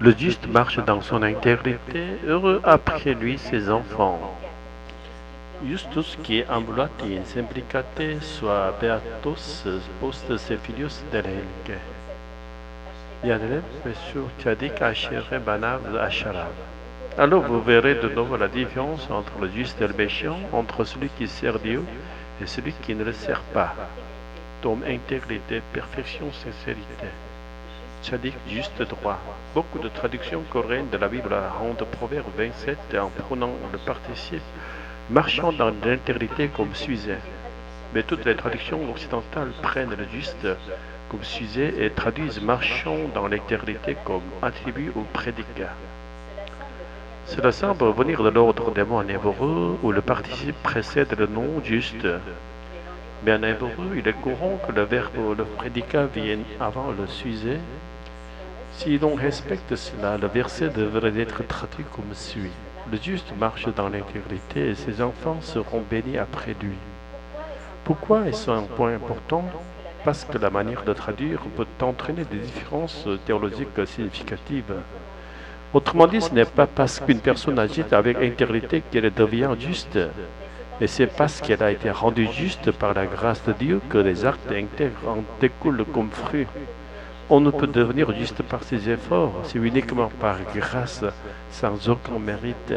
Le juste marche dans son intégrité, heureux après lui ses enfants. Justus qui ambulati in simplicate sua beatus post se filius delenque. Yadrem, Monsieur Tchadik Achere Banav Acharav. Alors vous verrez de nouveau la différence entre le juste et le méchant, entre celui qui sert Dieu et celui qui ne le sert pas. Tome intégrité, perfection, sincérité. Tchadik, juste droit. Beaucoup de traductions coréennes de la Bible rendent Proverbe 27 en prenant le participe marchant dans l'intégrité comme sujet. Mais toutes les traductions occidentales prennent le juste comme sujet et traduisent marchant dans l'intégrité comme attribut ou prédicat. Cela semble venir de l'ordre des mots en hébreu où le participe précède le nom juste. Mais en hébreu, il est courant que le verbe ou le prédicat vienne avant le sujet. Si l'on respecte cela, le verset devrait être traduit comme suit. Le juste marche dans l'intégrité et ses enfants seront bénis après lui. Pourquoi est-ce un point important? Parce que la manière de traduire peut entraîner des différences théologiques significatives. Autrement dit, ce n'est pas parce qu'une personne agit avec intégrité qu'elle devient juste, mais c'est parce qu'elle a été rendue juste par la grâce de Dieu que les actes intègres en découlent comme fruit. On ne peut devenir juste par ses efforts, c'est uniquement par grâce, sans aucun mérite.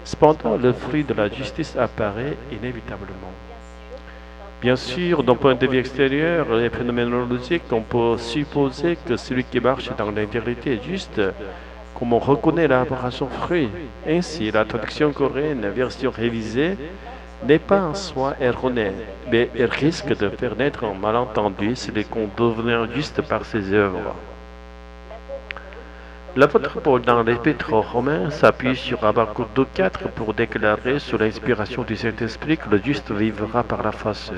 Cependant, le fruit de la justice apparaît inévitablement. Bien sûr, d'un point de vue extérieur et phénoménologique, on peut supposer que celui qui marche dans l'intégrité est juste, comme on reconnaît là par son fruit. Ainsi, la traduction coréenne, version révisée, n'est pas en soi erronée, mais elle risque de faire naître un malentendu celui qu'on devient juste par ses œuvres. L'apôtre Paul dans l'Épître aux Romains s'appuie sur Habakkuk 2.4 pour déclarer sous l'inspiration du Saint-Esprit que le juste vivra par la foi seule.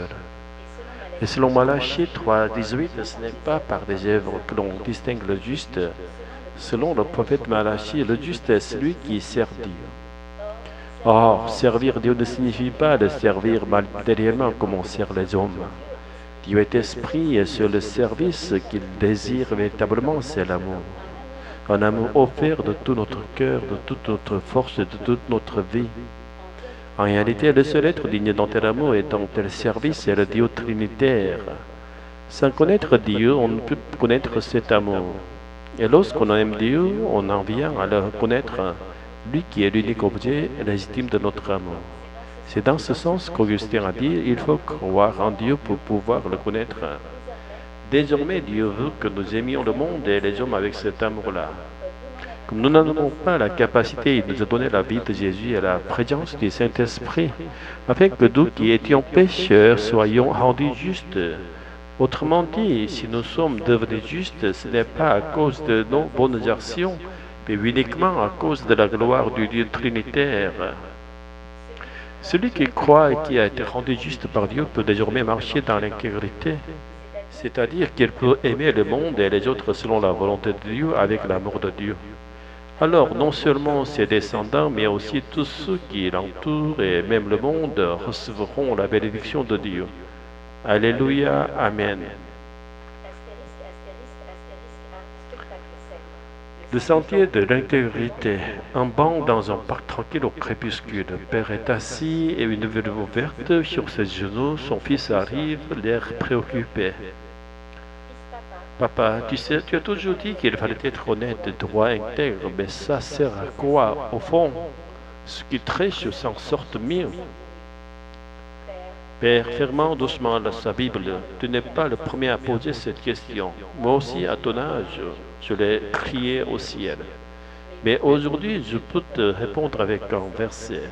Et selon Malachie 3.18, ce n'est pas par des œuvres que l'on distingue le juste. Selon le prophète Malachie, le juste est celui qui sert Dieu. Or, servir Dieu ne signifie pas de servir matériellement comme on sert les hommes. Dieu est esprit et c'est le service qu'il désire véritablement, c'est l'amour. Un amour offert de tout notre cœur, de toute notre force et de toute notre vie. En réalité, le seul être digne d'un tel amour et d'un tel service est le Dieu trinitaire. Sans connaître Dieu, on ne peut connaître cet amour. Et lorsqu'on aime Dieu, on en vient à le reconnaître, lui qui est l'unique objet légitime de notre amour. C'est dans ce sens qu'Augustin a dit, il faut croire en Dieu pour pouvoir le connaître. Désormais, Dieu veut que nous aimions le monde et les hommes avec cet amour-là. Comme nous n'avons pas la capacité, il nous a donné la vie de Jésus et la présence du Saint-Esprit, afin que nous qui étions pécheurs soyons rendus justes. Autrement dit, si nous sommes devenus justes, ce n'est pas à cause de nos bonnes actions, mais uniquement à cause de la gloire du Dieu trinitaire. Celui qui croit et qui a été rendu juste par Dieu peut désormais marcher dans l'intégrité, c'est-à-dire qu'il peut aimer le monde et les autres selon la volonté de Dieu avec l'amour de Dieu. Alors, non seulement ses descendants, mais aussi tous ceux qui l'entourent et même le monde recevront la bénédiction de Dieu. Alléluia, Amen. Le sentier de l'intégrité. Un banc dans un parc tranquille au crépuscule. Le père est assis et une veuve ouverte sur ses genoux. Son fils arrive, l'air préoccupé. Papa, tu sais, tu as toujours dit qu'il fallait être honnête, droit, intègre, mais ça sert à quoi, au fond? Ceux qui trichent s'en sortent mieux. Père, fermant doucement sa Bible, tu n'es pas le premier à poser cette question. Moi aussi, à ton âge, je l'ai crié au ciel. Mais aujourd'hui, je peux te répondre avec un verset.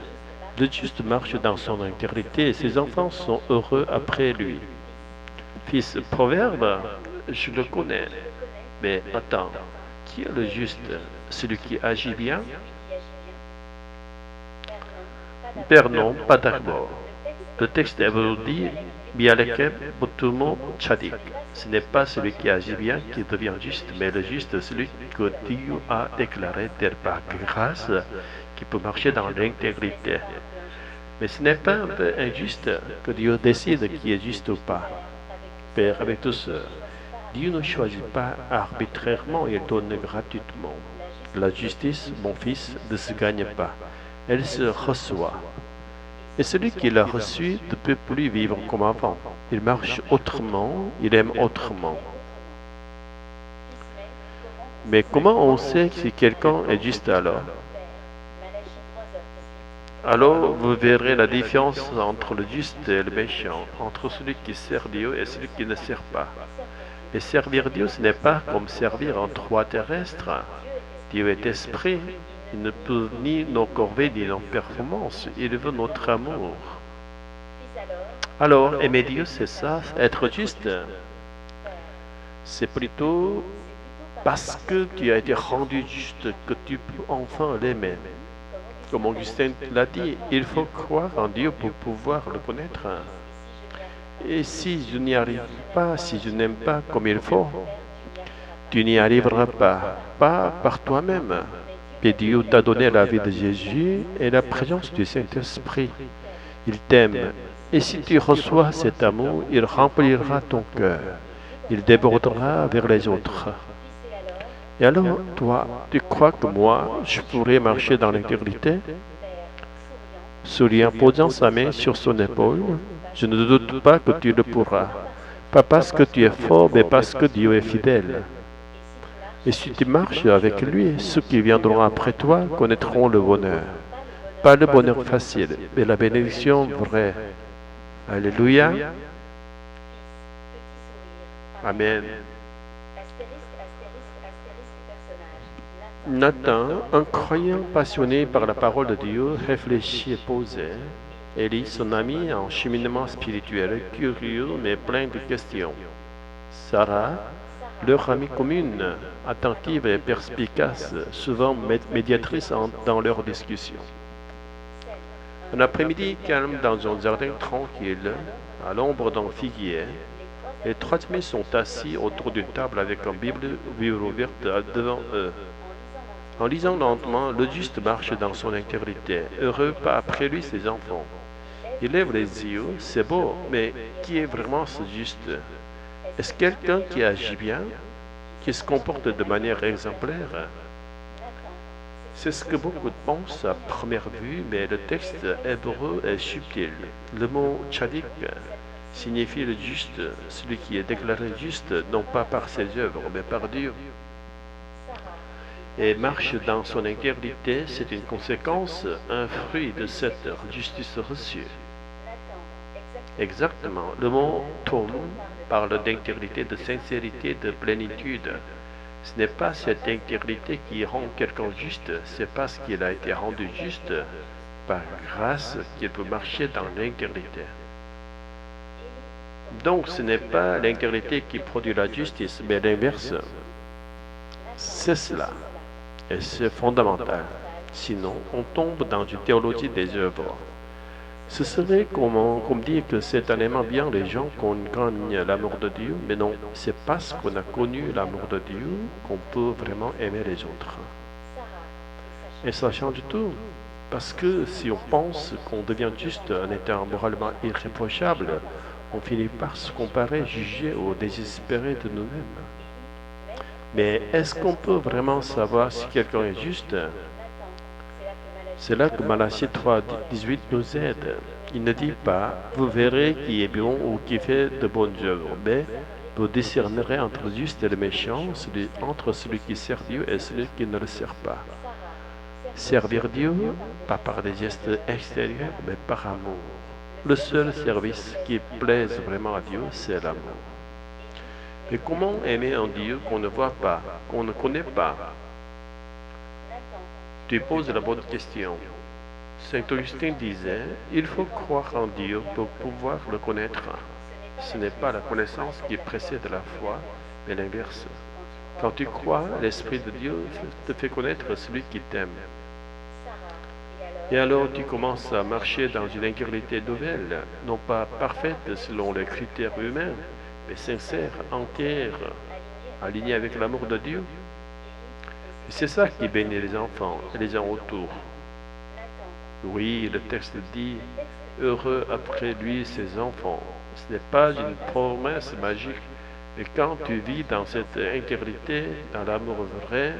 Le juste marche dans son intégrité et ses enfants sont heureux après lui. Fils, proverbe, je le connais. Mais attends, qui est le juste? Celui qui agit bien? Père, non, pas d'accord. Le texte hébreu dit Bialekem Botumo Tchadik. Ce n'est pas celui qui agit bien qui devient juste, mais le juste, celui que Dieu a déclaré tel par grâce, qui peut marcher dans l'intégrité. Mais ce n'est pas un peu injuste que Dieu décide qui est juste ou pas. Père, avec tous, Dieu ne choisit pas arbitrairement, il donne gratuitement. La justice, mon fils, ne se gagne pas, elle se reçoit. Et celui qui l'a reçu ne peut plus vivre comme avant. Il marche autrement, il aime autrement. Mais comment on sait si quelqu'un est juste alors? Alors vous verrez la différence entre le juste et le méchant, entre celui qui sert Dieu et celui qui ne sert pas. Et servir Dieu, ce n'est pas comme servir un roi terrestre. Dieu est esprit, il ne peut ni nos corvées ni nos performances, il veut notre amour. Alors, aimer Dieu, c'est ça, être juste. C'est plutôt parce que tu as été rendu juste que tu peux enfin l'aimer. Comme Augustin l'a dit, il faut croire en Dieu pour pouvoir le connaître. Et si je n'y arrive pas, si je n'aime pas comme il faut, tu n'y arriveras pas par toi-même. Et Dieu t'a donné la vie de Jésus et la présence du Saint-Esprit. Il t'aime. Et si tu reçois cet amour, il remplira ton cœur. Il débordera vers les autres. Et alors, toi, tu crois que moi, je pourrais marcher dans l'intégrité? Souriant, posant sa main sur son épaule, je ne doute pas que tu le pourras. Pas parce que tu es fort, mais parce que Dieu est fidèle. Et si tu marches avec lui, ceux qui viendront après toi connaîtront le bonheur. Pas le bonheur facile, mais la bénédiction vraie. Alléluia. Amen. Nathan, un croyant passionné par la parole de Dieu, réfléchit et posait. Élie, son ami en cheminement spirituel, curieux mais plein de questions. Sarah, leur amie commune, attentive et perspicace, souvent médiatrice dans leurs discussions. Un après-midi calme dans un jardin tranquille, à l'ombre d'un figuier, les trois amis sont assis autour d'une table avec une Bible ouverte devant eux. En lisant lentement, le juste marche dans son intégrité, heureux pas après lui ses enfants. Il lève les yeux, c'est beau, mais qui est vraiment ce juste? Est-ce quelqu'un qui agit bien, qui se comporte de manière exemplaire? C'est ce que beaucoup pensent à première vue, mais le texte hébreu est subtil. Le mot tchadik signifie le juste, celui qui est déclaré juste, non pas par ses œuvres, mais par Dieu. Et marche dans son intégrité, c'est une conséquence, un fruit de cette justice reçue. Exactement. Le mot tom parle d'intégrité, de sincérité, de plénitude. Ce n'est pas cette intégrité qui rend quelqu'un juste, c'est parce qu'il a été rendu juste par grâce qu'il peut marcher dans l'intégrité. Donc ce n'est pas l'intégrité qui produit la justice, mais l'inverse. C'est cela. Et c'est fondamental. Sinon, on tombe dans une théologie des œuvres. Ce serait comme dire que c'est en aimant bien les gens qu'on gagne l'amour de Dieu, mais non, c'est parce qu'on a connu l'amour de Dieu qu'on peut vraiment aimer les autres. Et ça change tout, parce que si on pense qu'on devient juste en étant moralement irréprochable, on finit par se comparer, juger ou désespérer de nous-mêmes. Mais est-ce qu'on peut vraiment savoir si quelqu'un est juste? C'est là que Malachie 3:18 nous aide. Il ne dit pas, vous verrez qui est bon ou qui fait de bonnes œuvres, mais vous discernerez entre le juste et le méchant, entre celui qui sert Dieu et celui qui ne le sert pas. Servir Dieu, pas par des gestes extérieurs, mais par amour. Le seul service qui plaise vraiment à Dieu, c'est l'amour. Mais comment aimer un Dieu qu'on ne voit pas, qu'on ne connaît pas? Tu poses la bonne question. Saint Augustin disait, il faut croire en Dieu pour pouvoir le connaître. Ce n'est pas la connaissance qui précède la foi, mais l'inverse. Quand tu crois, l'Esprit de Dieu te fait connaître celui qui t'aime. Et alors tu commences à marcher dans une intégrité nouvelle, non pas parfaite selon les critères humains, mais sincère, entière, alignée avec l'amour de Dieu. Et c'est ça qui bénit les enfants et les gens autour. Oui, le texte dit, heureux après lui ses enfants. Ce n'est pas une promesse magique, mais quand tu vis dans cette intégrité, dans l'amour vrai,